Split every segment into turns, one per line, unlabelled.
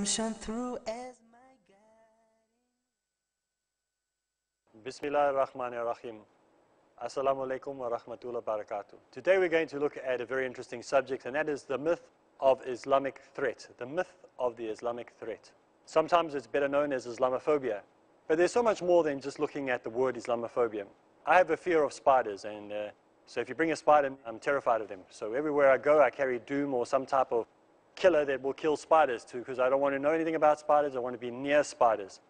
Shone through as my guide.
Bismillahir-Rahmanir-Rahim. Assalamu alaikum wa rahmatullahi wa barakatuh. Today we're going to look at a very interesting subject, and that is the myth of Islamic threat. The myth of the Islamic threat. Sometimes it's better known as Islamophobia, but there's so much more than just looking at the word Islamophobia. I have a fear of spiders, and so if you bring a spider, I'm terrified of them. So everywhere I go, I carry doom or some type of killer that will kill spiders too, because I don't want to know anything about spiders. I want to be near spiders.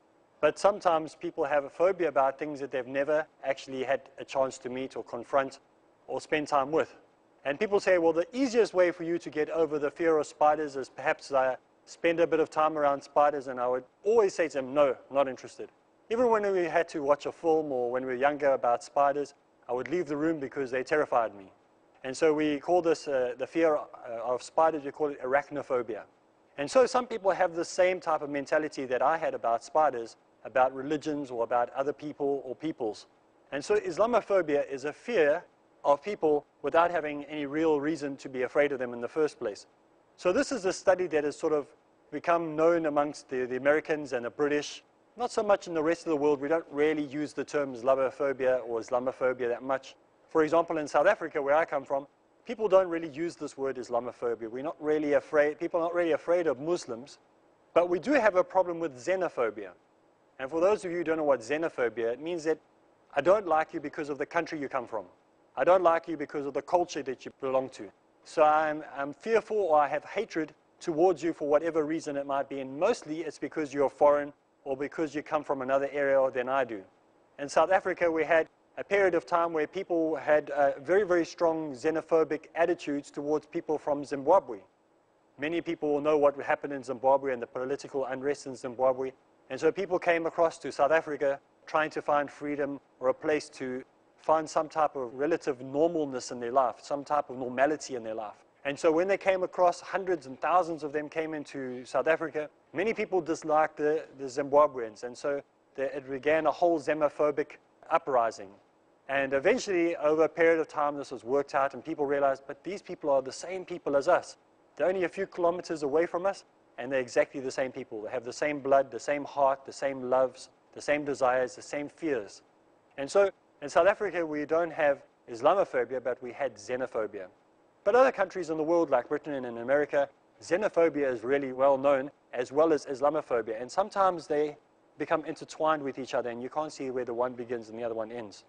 But sometimes people have a phobia about things that they've never actually had a chance to meet or confront or spend time with. And people say, well, the easiest way for you to get over the fear of spiders is perhaps spend a bit of time around spiders. And I would always say to them, no, not interested. Even when we had to watch a film or when we were younger about spiders, I would leave the room because they terrified me. And so we call this, the fear of spiders, we call it arachnophobia. And so some people have the same type of mentality that I had about spiders, about religions or about other people or peoples. And so Islamophobia is a fear of people without having any real reason to be afraid of them in the first place. So this is a study that has sort of become known amongst the Americans and the British. Not so much in the rest of the world. We don't really use the term Islamophobia or Islamophobia that much. For example, in South Africa, where I come from, people don't really use this word Islamophobia. We're not really afraid, people are not really afraid of Muslims, but we do have a problem with xenophobia. And for those of you who don't know what xenophobia, it means that I don't like you because of the country you come from. I don't like you because of the culture that you belong to. So I'm fearful or I have hatred towards you for whatever reason it might be, and mostly it's because you're foreign or because you come from another area than I do. In South Africa, we had a period of time where people had very, very strong xenophobic attitudes towards people from Zimbabwe. Many people will know what happened in Zimbabwe and the political unrest in Zimbabwe. And so people came across to South Africa trying to find freedom or a place to find some type of relative normalness in their life, some type of normality in their life. And so when they came across, hundreds and thousands of them came into South Africa. Many people disliked the Zimbabweans, and so it began a whole xenophobic uprising. And eventually, over a period of time, this was worked out, and people realized, but these people are the same people as us. They're only a few kilometers away from us, and they're exactly the same people. They have the same blood, the same heart, the same loves, the same desires, the same fears. And so in South Africa, we don't have Islamophobia, but we had xenophobia. But other countries in the world, like Britain and in America, xenophobia is really well known, as well as Islamophobia. And sometimes they become intertwined with each other, and you can't see where the one begins and the other one ends.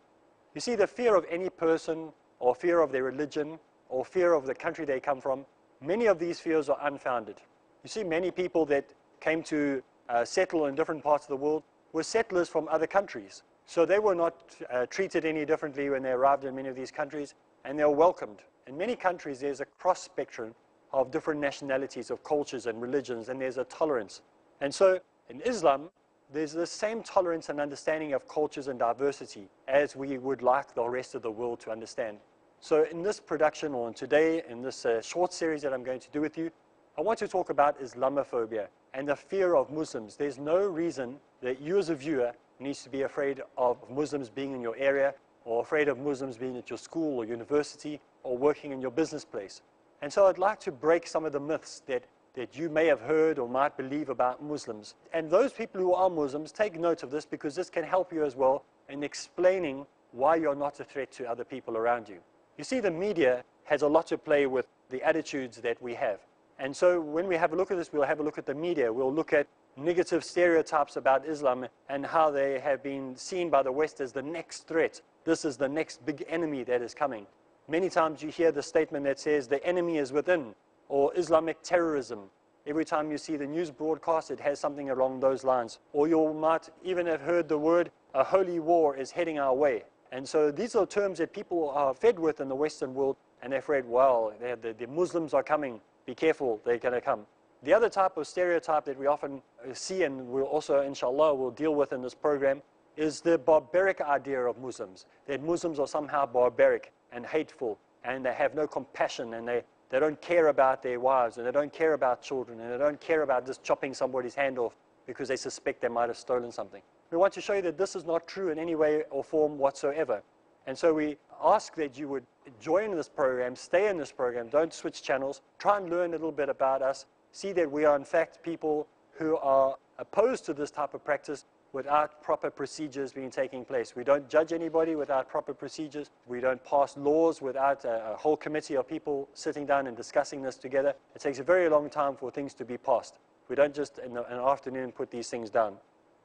You see, the fear of any person, or fear of their religion, or fear of the country they come from, many of these fears are unfounded. You see, many people that came to settle in different parts of the world were settlers from other countries. So they were not treated any differently when they arrived in many of these countries, and they were welcomed. In many countries, there's a cross-spectrum of different nationalities, of cultures and religions, and there's a tolerance. And so in Islam, there's the same tolerance and understanding of cultures and diversity as we would like the rest of the world to understand. So in this production, or today, in this short series that I'm going to do with you, I want to talk about Islamophobia and the fear of Muslims. There's no reason that you as a viewer needs to be afraid of Muslims being in your area, or afraid of Muslims being at your school or university, or working in your business place. And so I'd like to break some of the myths that you may have heard or might believe about Muslims. And those people who are Muslims, take note of this, because this can help you as well in explaining why you're not a threat to other people around you. You see, the media has a lot to play with the attitudes that we have. And so when we have a look at this, we'll have a look at the media. We'll look at negative stereotypes about Islam and how they have been seen by the West as the next threat. This is the next big enemy that is coming. Many times you hear the statement that says the enemy is within, or Islamic terrorism. Every time you see the news broadcast, it has something along those lines. Or you might even have heard the word, a holy war is heading our way. And so these are terms that people are fed with in the Western world, and they're afraid, well, the Muslims are coming, be careful, they're going to come. The other type of stereotype that we often see, and we'll also, inshallah, will deal with in this program, is the barbaric idea of Muslims. That Muslims are somehow barbaric and hateful, and they have no compassion, and they don't care about their wives, and they don't care about children, and they don't care about just chopping somebody's hand off because they suspect they might have stolen something. We want to show you that this is not true in any way or form whatsoever. And so we ask that you would join this program, stay in this program, don't switch channels, try and learn a little bit about us, see that we are in fact people who are opposed to this type of practice without proper procedures being taking place. We don't judge anybody without proper procedures. We don't pass laws without a whole committee of people sitting down and discussing this together. It takes a very long time for things to be passed. We don't just in an afternoon put these things down.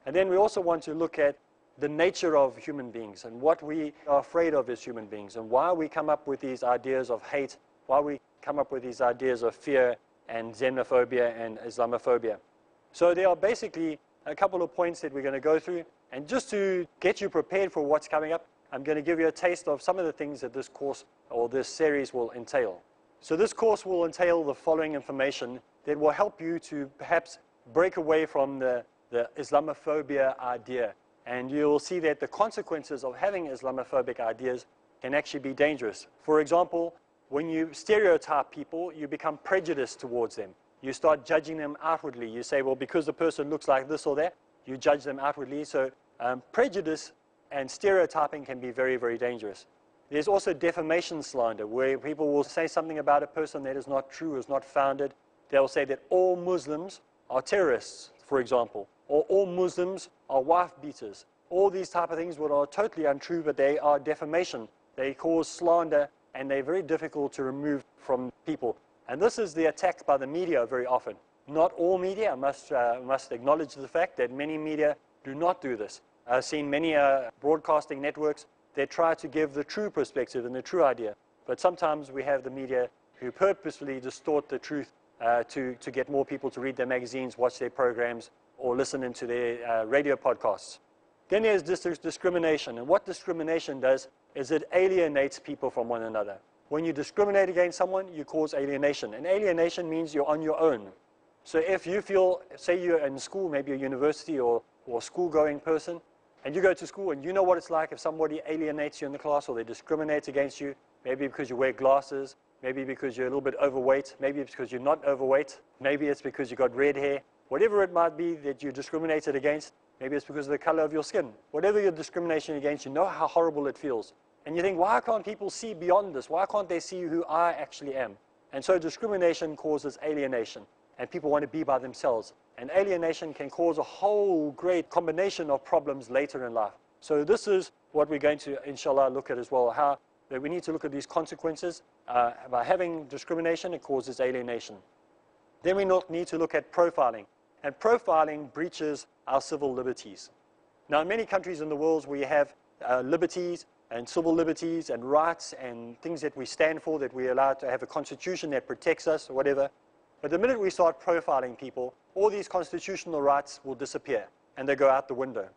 And then we also want to look at the nature of human beings and what we are afraid of as human beings and why we come up with these ideas of hate, why we come up with these ideas of fear and xenophobia and Islamophobia. So there are basically a couple of points that we're going to go through, and just to get you prepared for what's coming up, I'm going to give you a taste of some of the things that this course or this series will entail. So this course will entail the following information that will help you to perhaps break away from the Islamophobia idea, and you'll see that the consequences of having Islamophobic ideas can actually be dangerous. For example, when you stereotype people, you become prejudiced towards them. You start judging them outwardly. You say, well, because the person looks like this or that, you judge them outwardly. So prejudice and stereotyping can be very, very dangerous. There's also defamation slander, where people will say something about a person that is not true, is not founded. They'll say that all Muslims are terrorists, for example, or all Muslims are wife beaters. All these type of things that are totally untrue, but they are defamation. They cause slander, and they're very difficult to remove from people. And this is the attack by the media very often. Not all media, I must acknowledge the fact that many media do not do this. I've seen many broadcasting networks that try to give the true perspective and the true idea. But sometimes we have the media who purposefully distort the truth to get more people to read their magazines, watch their programs, or listen into their radio podcasts. Then there's discrimination. And what discrimination does is it alienates people from one another. When you discriminate against someone, you cause alienation. And alienation means you're on your own. So if you feel, say you're in school, maybe a university or a school-going person, and you go to school and you know what it's like if somebody alienates you in the class or they discriminate against you, maybe because you wear glasses, maybe because you're a little bit overweight, maybe it's because you're not overweight, maybe it's because you got red hair, whatever it might be that you're discriminated against, maybe it's because of the color of your skin. Whatever your discrimination against, you know how horrible it feels. And you think, why can't people see beyond this? Why can't they see who I actually am? And so discrimination causes alienation, and people want to be by themselves. And alienation can cause a whole great combination of problems later in life. So this is what we're going to, inshallah, look at as well, how that we need to look at these consequences. By having discrimination, it causes alienation. Then we need to look at profiling. And profiling breaches our civil liberties. Now, in many countries in the world, we have liberties, and civil liberties and rights and things that we stand for, that we're allowed to have a constitution that protects us or whatever. But the minute we start profiling people, all these constitutional rights will disappear and they go out the window.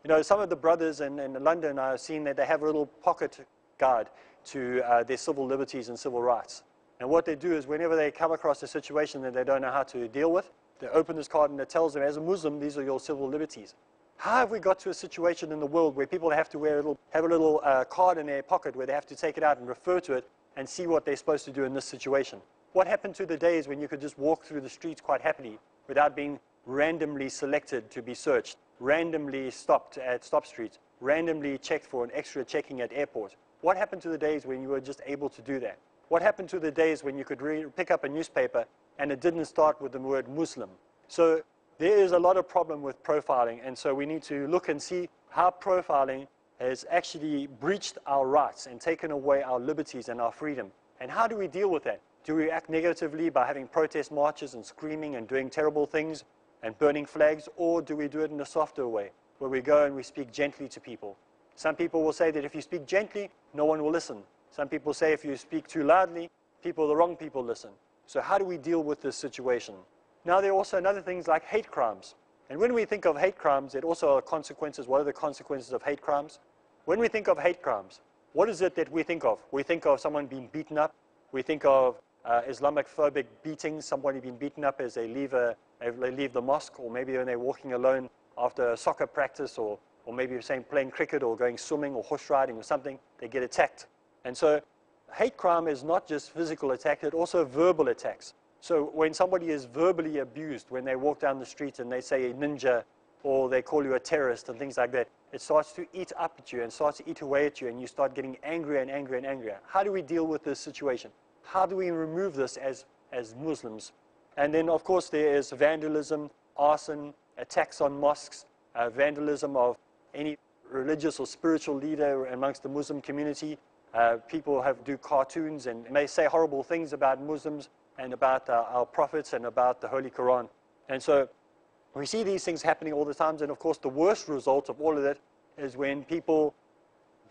You know, some of the brothers in London, I've seen that they have a little pocket guide to their civil liberties and civil rights. And what they do is whenever they come across a situation that they don't know how to deal with, they open this card and it tells them, as a Muslim, these are your civil liberties. How have we got to a situation in the world where people have to have a little card in their pocket where they have to take it out and refer to it and see what they're supposed to do in this situation? What happened to the days when you could just walk through the streets quite happily without being randomly selected to be searched, randomly stopped at stop streets, randomly checked for an extra checking at airports? What happened to the days when you were just able to do that? What happened to the days when you could pick up a newspaper and it didn't start with the word Muslim? So there is a lot of problem with profiling, and so we need to look and see how profiling has actually breached our rights and taken away our liberties and our freedom. And how do we deal with that? Do we act negatively by having protest marches and screaming and doing terrible things and burning flags, or do we do it in a softer way, where we go and we speak gently to people? Some people will say that if you speak gently, no one will listen. Some people say if you speak too loudly, the wrong people listen. So how do we deal with this situation? Now, there are also other things like hate crimes. And when we think of hate crimes, it also are consequences. What are the consequences of hate crimes? When we think of hate crimes, what is it that we think of? We think of someone being beaten up. We think of Islamophobic beatings, somebody being beaten up as they leave the mosque, or maybe when they're walking alone after a soccer practice, or maybe playing cricket or going swimming or horse riding or something, they get attacked. And so hate crime is not just physical attack, it's also verbal attacks. So when somebody is verbally abused, when they walk down the street and they say a ninja, or they call you a terrorist and things like that, it starts to eat up at you and starts to eat away at you, and you start getting angrier and angrier and angrier. How do we deal with this situation? How do we remove this as Muslims? And then, of course, there is vandalism, arson, attacks on mosques, vandalism of any religious or spiritual leader amongst the Muslim community. People do cartoons and may say horrible things about Muslims and about our prophets and about the Holy Quran. And so we see these things happening all the time, and of course the worst result of all of it is when people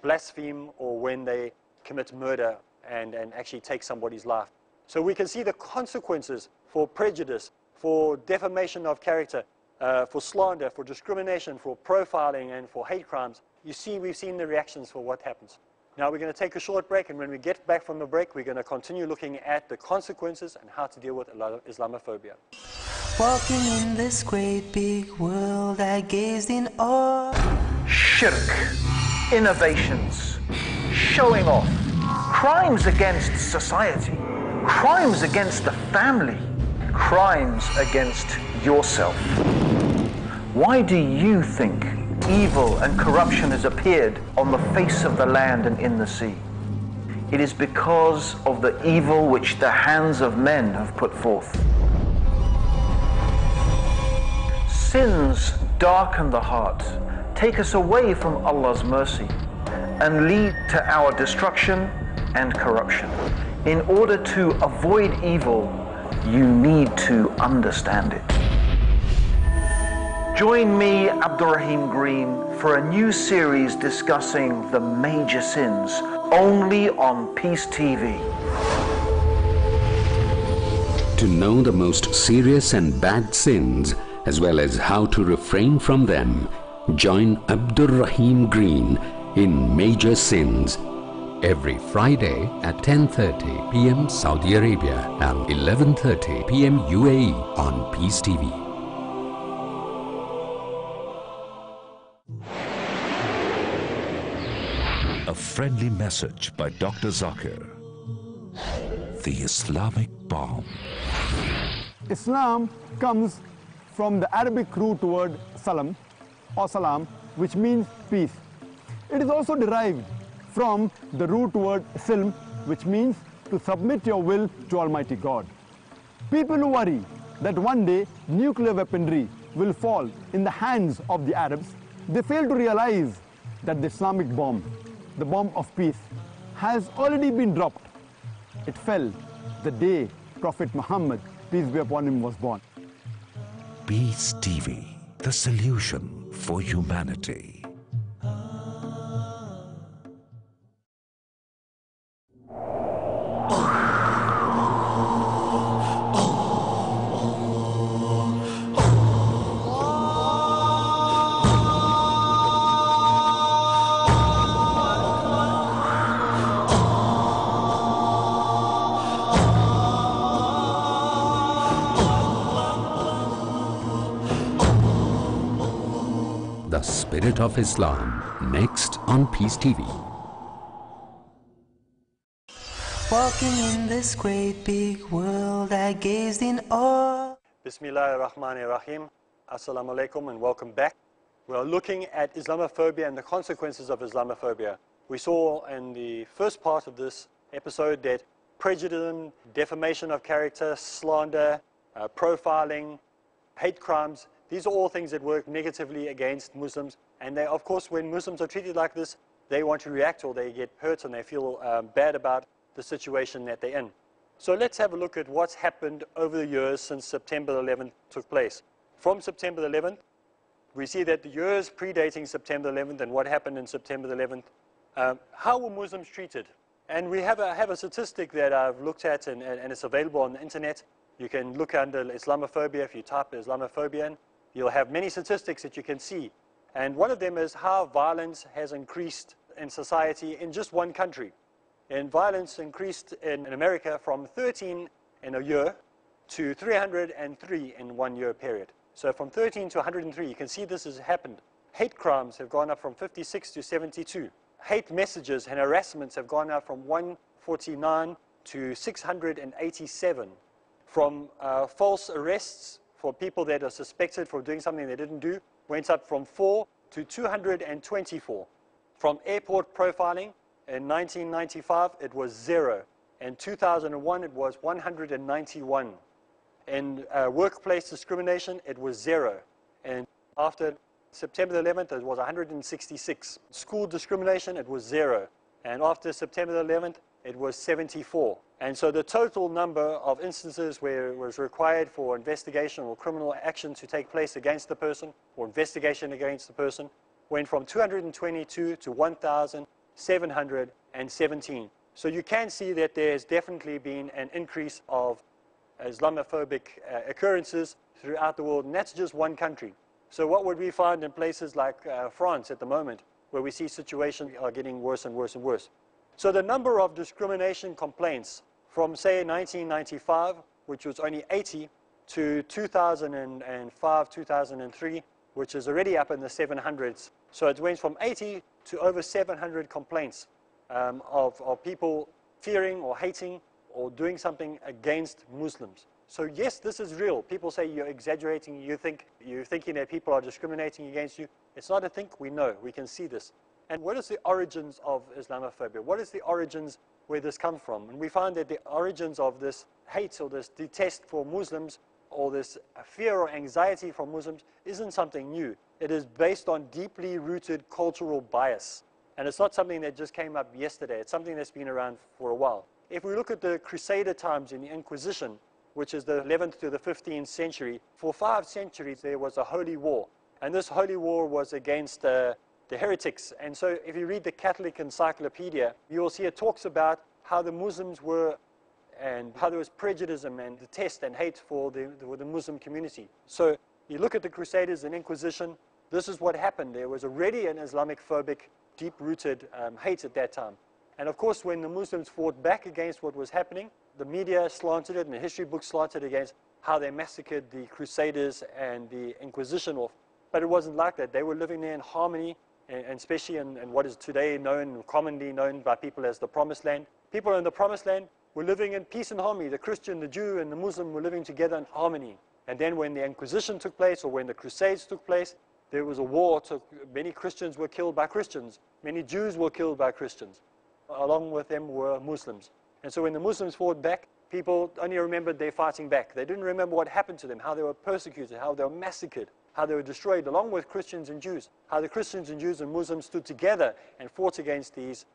blaspheme or when they commit murder and actually take somebody's life. So we can see the consequences for prejudice, for defamation of character, for slander, for discrimination, for profiling, and for hate crimes. You see, we've seen the reactions for what happens. Now we're going to take a short break, and when we get back from the break, we're going to continue looking at the consequences and how to deal with Islamophobia.
Walking in this great big world, I gazed in awe.
Shirk, innovations, showing off, crimes against society, crimes against the family, crimes against yourself. Why do you think evil and corruption has appeared on the face of the land and in the sea? It is because of the evil which the hands of men have put forth. Sins darken the heart, take us away from Allah's mercy, and lead to our destruction and corruption. In order to avoid evil, you need to understand it. Join me, Abdurrahim Green, for a new series discussing the major sins, only on Peace TV.
To know the most serious and bad sins, as well as how to refrain from them, join Abdurrahim Green in Major Sins every Friday at 10:30 p.m. Saudi Arabia and 11:30 p.m. UAE on Peace TV.
A friendly message by Dr. Zakir. The Islamic bomb.
Islam comes from the Arabic root word salam or salam, which means peace. It is also derived from the root word silm, which means to submit your will to Almighty God. People who worry that one day nuclear weaponry will fall in the hands of the Arabs, they fail to realize that the Islamic bomb, the bomb of peace, has already been dropped. It fell the day Prophet Muhammad, peace be upon him, was born.
Peace TV, the solution for humanity.
The Spirit of Islam, next on Peace TV.
Walking in this great big world, I gazed in awe.
Bismillahir Rahmanir Rahim. Assalamu alaikum and welcome back. We are looking at Islamophobia and the consequences of Islamophobia. We saw in the first part of this episode that prejudice, defamation of character, slander, profiling, hate crimes, these are all things that work negatively against Muslims. And they, of course, when Muslims are treated like this, they want to react or they get hurt and they feel bad about the situation that they're in. So let's have a look at what's happened over the years since September 11th took place. From September 11th, we see that the years predating September 11th and what happened in September 11th, how were Muslims treated? And we have a statistic that I've looked at and it's available on the internet. You can look under Islamophobia. If you type Islamophobia in, you'll have many statistics that you can see. And one of them is how violence has increased in society in just one country. And violence increased in America from 13 in a year to 303 in 1 year period. So from 13 to 103, you can see this has happened. Hate crimes have gone up from 56 to 72. Hate messages and harassments have gone up from 149 to 687. From false arrests for people that are suspected for doing something they didn't do, went up from 4 to 224. From airport profiling, in 1995 it was 0. In 2001 it was 191. In workplace discrimination, it was 0. And after September the 11th, it was 166. School discrimination, it was 0. And after September the 11th, it was 74. And so the total number of instances where it was required for investigation or criminal action to take place against the person, or investigation against the person, went from 222 to 1,717. So you can see that there's definitely been an increase of Islamophobic occurrences throughout the world, and that's just one country. So what would we find in places like France at the moment, where we see situations are getting worse and worse and worse? So the number of discrimination complaints from, say, 1995, which was only 80, to 2005, 2003, which is already up in the 700s. So it went from 80 to over 700 complaints of people fearing or hating or doing something against Muslims. So yes, this is real. People say you're exaggerating, you're thinking that people are discriminating against you. It's not a think, we know, we can see this. And what is the origins of Islamophobia? What is the origins where this comes from? And we find that the origins of this hate or this detest for Muslims or this fear or anxiety for Muslims isn't something new. It is based on deeply rooted cultural bias. And it's not something that just came up yesterday. It's something that's been around for a while. If we look at the Crusader times in the Inquisition, which is the 11th to the 15th century, for 5 centuries there was a holy war. And this holy war was against the heretics. And so if you read the Catholic Encyclopedia, you will see it talks about how the Muslims were, and how there was prejudice and detest and hate for the Muslim community. So you look at the Crusaders and Inquisition, this is what happened. There was already an Islamophobic, deep-rooted hate at that time. And of course, when the Muslims fought back against what was happening, the media slanted it and the history books slanted against how they massacred the Crusaders and the Inquisition off. But it wasn't like that. They were living there in harmony, and especially in what is today known, commonly known by people as the Promised Land. People in the Promised Land were living in peace and harmony. The Christian, the Jew, and the Muslim were living together in harmony. And then when the Inquisition took place, or when the Crusades took place, there was a war. Many Christians were killed by Christians. Many Jews were killed by Christians. Along with them were Muslims. And so when the Muslims fought back, people only remembered their fighting back. They didn't remember what happened to them, how they were persecuted, how they were massacred, how they were destroyed, along with Christians and Jews, how the Christians and Jews and Muslims stood together and fought against this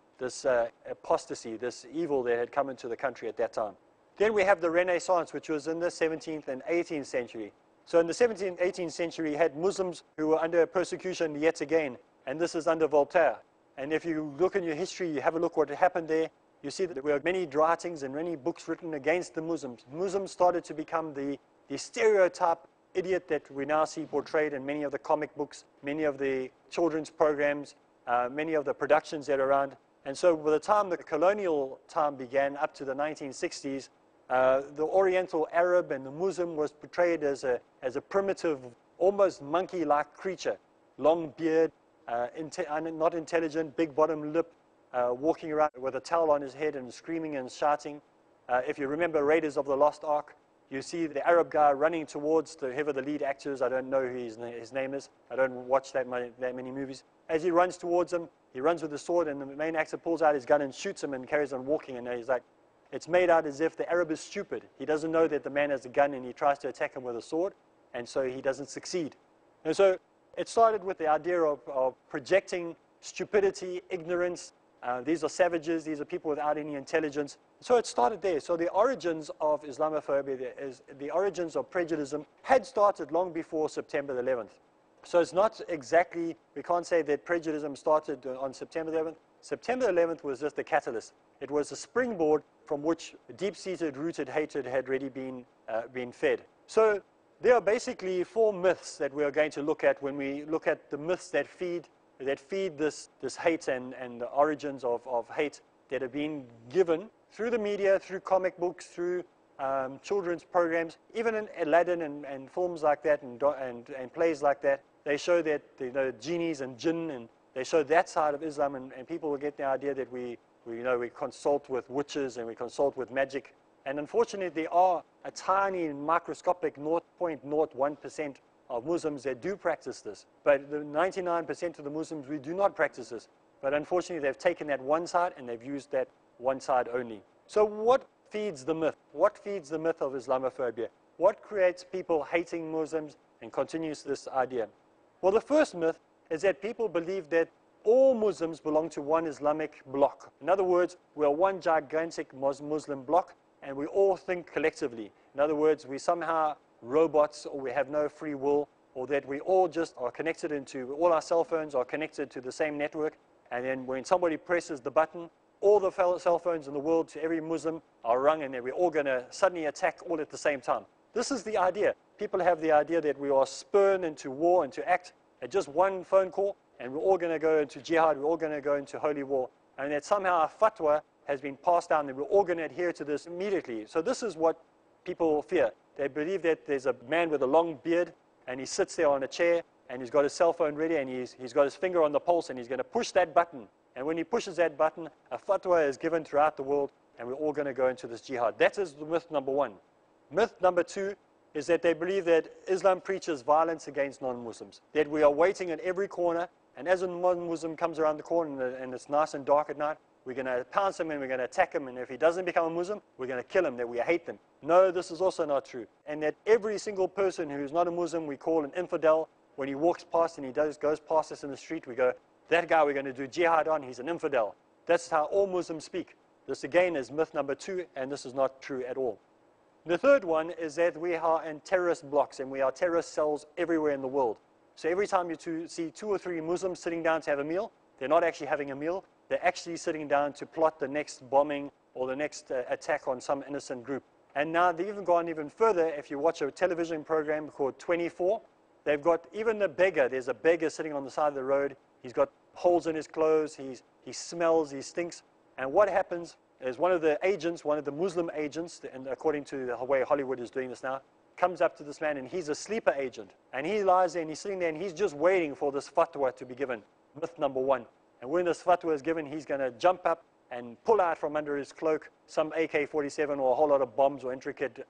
apostasy, this evil that had come into the country at that time. Then we have the Renaissance, which was in the 17th and 18th century. So in the 17th and 18th century, you had Muslims who were under persecution yet again, and this is under Voltaire. And if you look in your history, you have a look what happened there, you see that there were many writings and many books written against the Muslims. Muslims started to become the stereotype idiot that we now see portrayed in many of the comic books, many of the children's programs, many of the productions that are around. And so by the time the colonial time began, up to the 1960s, the Oriental Arab and the Muslim was portrayed as a primitive, almost monkey-like creature. Long beard, not intelligent, big bottom lip, walking around with a towel on his head and screaming and shouting. If you remember Raiders of the Lost Ark, you see the Arab guy running towards whoever the lead actor is. I don't know who his name is. I don't watch that many movies. As he runs towards him, he runs with the sword, and the main actor pulls out his gun and shoots him and carries on walking. And he's like, it's made out as if the Arab is stupid. He doesn't know that the man has a gun, and he tries to attack him with a sword, and so he doesn't succeed. And so it started with the idea of projecting stupidity, ignorance. These are savages. These are people without any intelligence. So it started there. So the origins of Islamophobia, the origins of prejudice, had started long before September 11th. So it's not exactly, we can't say that prejudice started on September 11th. September 11th was just the catalyst. It was a springboard from which deep-seated, rooted hatred had already been fed. So there are basically 4 myths that we are going to look at when we look at the myths that feed this hate and the origins of hate that have been given through the media, through comic books, through children's programs, even in Aladdin and films like that and plays like that. They show that genies and jinn, and they show that side of Islam, and people will get the idea that we consult with witches and we consult with magic. And unfortunately, there are a tiny microscopic 0.01% of Muslims that do practice this. But the 99% of the Muslims, we do not practice this. But unfortunately, they've taken that one side and they've used that one side only. So what feeds the myth? What feeds the myth of Islamophobia? What creates people hating Muslims and continues this idea? Well, the first myth is that people believe that all Muslims belong to one Islamic bloc. In other words, we are one gigantic Muslim bloc, and we all think collectively. In other words, we somehow robots, or we have no free will, or that we all just are connected into, all our cell phones are connected to the same network, and then when somebody presses the button, all the cell phones in the world to every Muslim are rung, and then we're all going to suddenly attack all at the same time. This is the idea. People have the idea that we are spurred into war and to act at just one phone call, and we're all going to go into jihad, we're all going to go into holy war, and that somehow a fatwa has been passed down, and we're all going to adhere to this immediately. So this is what people fear. They believe that there's a man with a long beard, and he sits there on a chair, and he's got his cell phone ready, and he's got his finger on the pulse, and he's going to push that button. And when he pushes that button, a fatwa is given throughout the world, and we're all going to go into this jihad. That is the myth number one. Myth number two is that they believe that Islam preaches violence against non-Muslims, that we are waiting at every corner, and as a non-Muslim comes around the corner and it's nice and dark at night, we're going to pounce him and we're going to attack him, and if he doesn't become a Muslim, we're going to kill him, that we hate them. No, this is also not true. And that every single person who's not a Muslim we call an infidel. When he walks past and he goes past us in the street, we go, that guy we're going to do jihad on, he's an infidel. That's how all Muslims speak. This again is myth number two, and this is not true at all. The third one is that we are in terrorist blocks, and we are terrorist cells everywhere in the world. So every time you see 2 or 3 Muslims sitting down to have a meal, they're not actually having a meal, they're actually sitting down to plot the next bombing or the next attack on some innocent group. And now they've even gone even further. If you watch a television program called 24, they've got even the beggar. There's a beggar sitting on the side of the road. He's got holes in his clothes. He smells, he stinks. And what happens is one of the agents, one of the Muslim agents, and according to the way Hollywood is doing this now, comes up to this man, and he's a sleeper agent. And he lies there and he's sitting there and he's just waiting for this fatwa to be given. Myth number one. And when this fatwa is given, he's going to jump up and pull out from under his cloak some AK-47 or a whole lot of bombs or intricate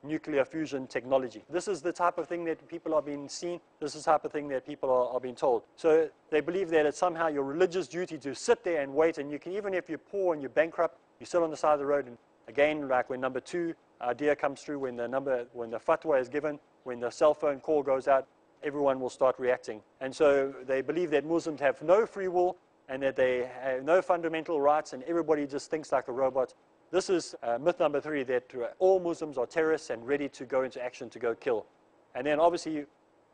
nuclear fusion technology. This is the type of thing that people are being seen. This is the type of thing that people are being told. So they believe that it's somehow your religious duty to sit there and wait, and you can, even if you're poor and you're bankrupt, you sit on the side of the road, and again, like when number two idea comes through, when the fatwa is given, when the cell phone call goes out, everyone will start reacting. And so they believe that Muslims have no free will and that they have no fundamental rights, and everybody just thinks like a robot. This is myth number three, that all Muslims are terrorists and ready to go into action to go kill. And then obviously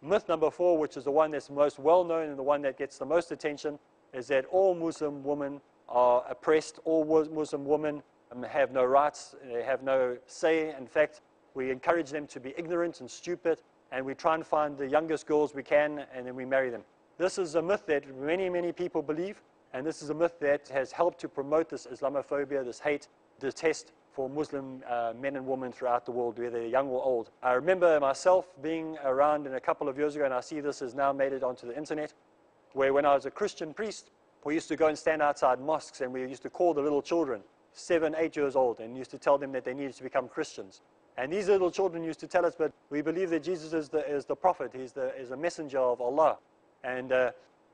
myth number four, which is the one that's most well known and the one that gets the most attention, is that all Muslim women are oppressed. All Muslim women have no rights, they have no say. In fact, we encourage them to be ignorant and stupid, and we try and find the youngest girls we can, and then we marry them. This is a myth that many, many people believe, and this is a myth that has helped to promote this Islamophobia, this hate, detest for Muslim men and women throughout the world, whether they're young or old. I remember myself being around a couple of years ago, and I see this has now made it onto the internet, where when I was a Christian priest, we used to go and stand outside mosques, and we used to call the little children, 7, 8 years old, and used to tell them that they needed to become Christians. And these little children used to tell us, but we believe that Jesus is the prophet, is a messenger of Allah. And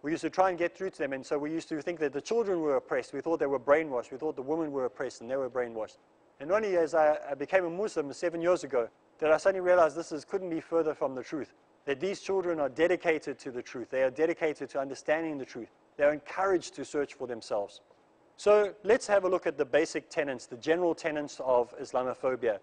we used to try and get through to them, and so we used to think that the children were oppressed. We thought they were brainwashed. We thought the women were oppressed and they were brainwashed. And only as I became a Muslim 7 years ago, that I suddenly realized this couldn't be further from the truth. That these children are dedicated to the truth. They are dedicated to understanding the truth. They are encouraged to search for themselves. So let's have a look at the basic tenets, the general tenets of Islamophobia.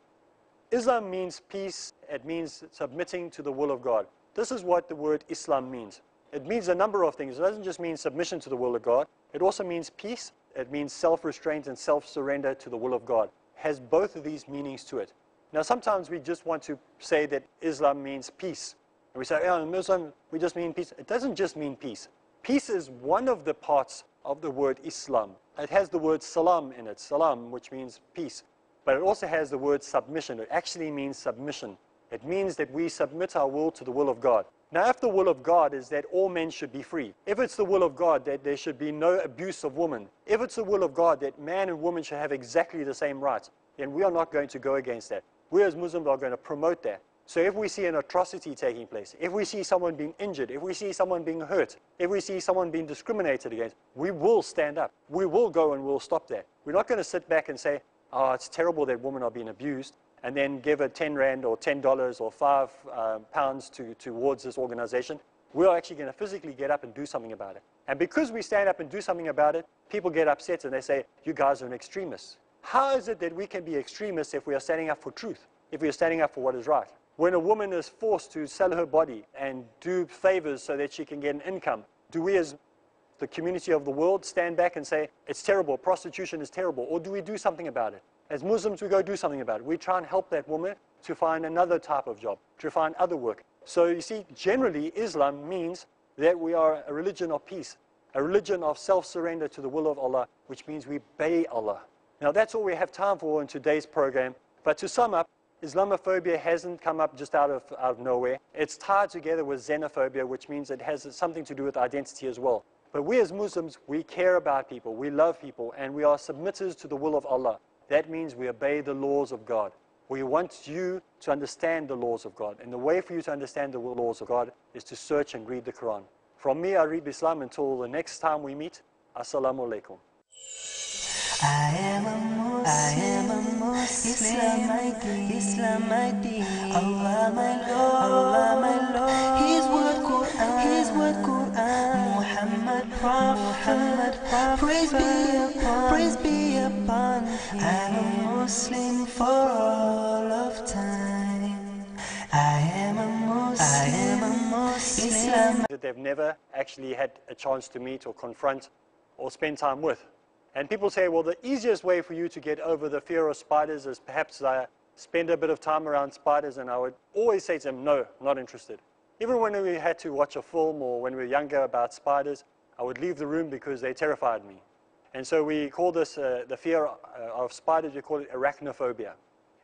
Islam means peace. It means submitting to the will of God. This is what the word Islam means. It means a number of things. It doesn't just mean submission to the will of God. It also means peace. It means self-restraint and self-surrender to the will of God. It has both of these meanings to it. Now, sometimes we just want to say that Islam means peace. And we say, oh, in Muslim, we just mean peace. It doesn't just mean peace. Peace is one of the parts of the word Islam. It has the word salam in it, salam, which means peace. But it also has the word submission. It actually means submission. It means that we submit our will to the will of God. Now, if the will of God is that all men should be free, if it's the will of God that there should be no abuse of women, if it's the will of God that man and woman should have exactly the same rights, then we are not going to go against that. We as Muslims are going to promote that. So if we see an atrocity taking place, if we see someone being injured, if we see someone being hurt, if we see someone being discriminated against, we will stand up. We will go and we'll stop that. We're not going to sit back and say, oh, it's terrible that women are being abused. and then give a 10 Rand or $10 or £5 towards this organization, we're actually going to physically get up and do something about it. And because we stand up and do something about it, people get upset and they say, you guys are an extremist. How is it that we can be extremists if we are standing up for truth, if we are standing up for what is right? When a woman is forced to sell her body and do favors so that she can get an income, do we as the community of the world stand back and say, it's terrible, prostitution is terrible, or do we do something about it? As Muslims, we go do something about it. We try and help that woman to find another type of job, to find other work. So you see, generally, Islam means that we are a religion of peace, a religion of self-surrender to the will of Allah, which means we obey Allah. Now, that's all we have time for in today's program. But to sum up, Islamophobia hasn't come up just out of nowhere. It's tied together with xenophobia, which means it has something to do with identity as well. But we as Muslims, we care about people, we love people, and we are submitters to the will of Allah. That means we obey the laws of God. We want you to understand the laws of God. And the way for you to understand the laws of God is to search and read the Quran. From me, Areeb Islam, until the next time we meet, Assalamu alaikum.
I am a Muslim, Islam my deen, Allah my Lord, His word Quran, Muhammad Prophet, praise be upon him. I'm a Muslim for all of time. I am a Muslim, Islam.
That they've never actually had a chance to meet or confront or spend time with. And people say, well, the easiest way for you to get over the fear of spiders is perhaps spend a bit of time around spiders, and I would always say to them, no, not interested. Even when we had to watch a film or when we were younger about spiders, I would leave the room because they terrified me. And so we call this, the fear of spiders, we call it arachnophobia.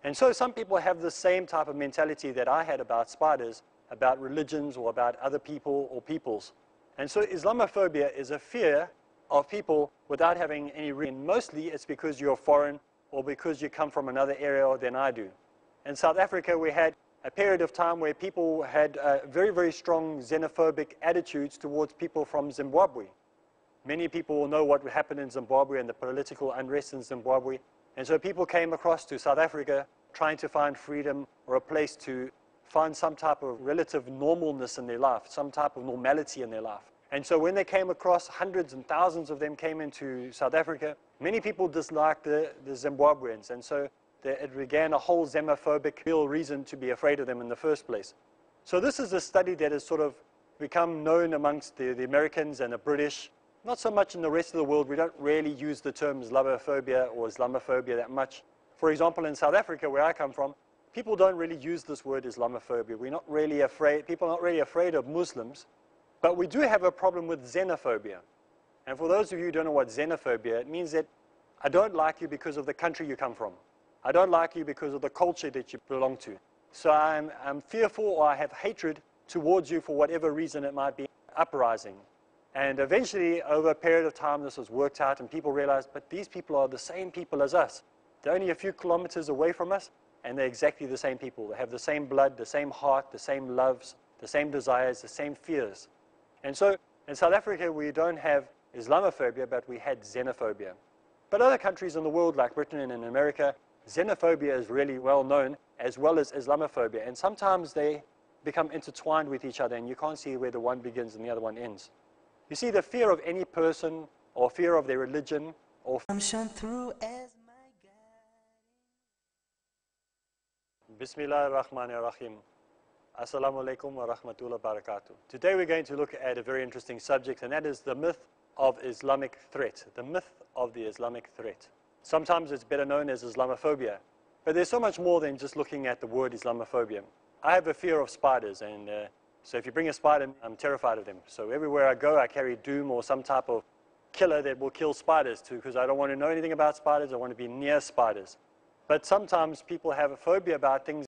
And so some people have the same type of mentality that I had about spiders, about religions or about other people or peoples. And so Islamophobia is a fear of people without having any reason. Mostly it's because you're foreign or because you come from another area than I do. In South Africa, we had a period of time where people had very, very strong xenophobic attitudes towards people from Zimbabwe. Many people will know what happened in Zimbabwe and the political unrest in Zimbabwe. And so people came across to South Africa trying to find freedom or a place to find some type of relative normalness in their life, some type of normality in their life. And so when they came across, hundreds and thousands of them came into South Africa, many people disliked the Zimbabweans. And so it began a whole xenophobic real reason to be afraid of them in the first place. So this is a study that has sort of become known amongst the Americans and the British. Not so much in the rest of the world. We don't really use the term Islamophobia or Islamophobia that much. For example, in South Africa, where I come from, people don't really use this word Islamophobia. We're not really afraid, people are not really afraid of Muslims. But we do have a problem with xenophobia. And for those of you who don't know what xenophobia, it means that I don't like you because of the country you come from. I don't like you because of the culture that you belong to. So I'm fearful or I have hatred towards you for whatever reason it might be uprising. And eventually, over a period of time, this was worked out and people realized, but these people are the same people as us. They're only a few kilometers away from us and they're exactly the same people. They have the same blood, the same heart, the same loves, the same desires, the same fears. And so in South Africa, we don't have Islamophobia, but we had xenophobia. But other countries in the world, like Britain and in America, xenophobia is really well known, as well as Islamophobia. And sometimes they become intertwined with each other, and you can't see where the one begins and the other one ends. You see, the fear of any person, or fear of their religion, or
I'm shone through as my guide.
Bismillah ar-Rahman ar-Rahim. Assalamu alaikum wa rahmatullahi wa barakatuh. Today we're going to look at a very interesting subject, and that is the myth of Islamic threat. The myth of the Islamic threat. Sometimes it's better known as Islamophobia, but there's so much more than just looking at the word Islamophobia. I have a fear of spiders, and so if you bring a spider, I'm terrified of them. So everywhere I go, I carry doom or some type of killer that will kill spiders too, because I don't want to know anything about spiders. I want to be near spiders. But sometimes people have a phobia about things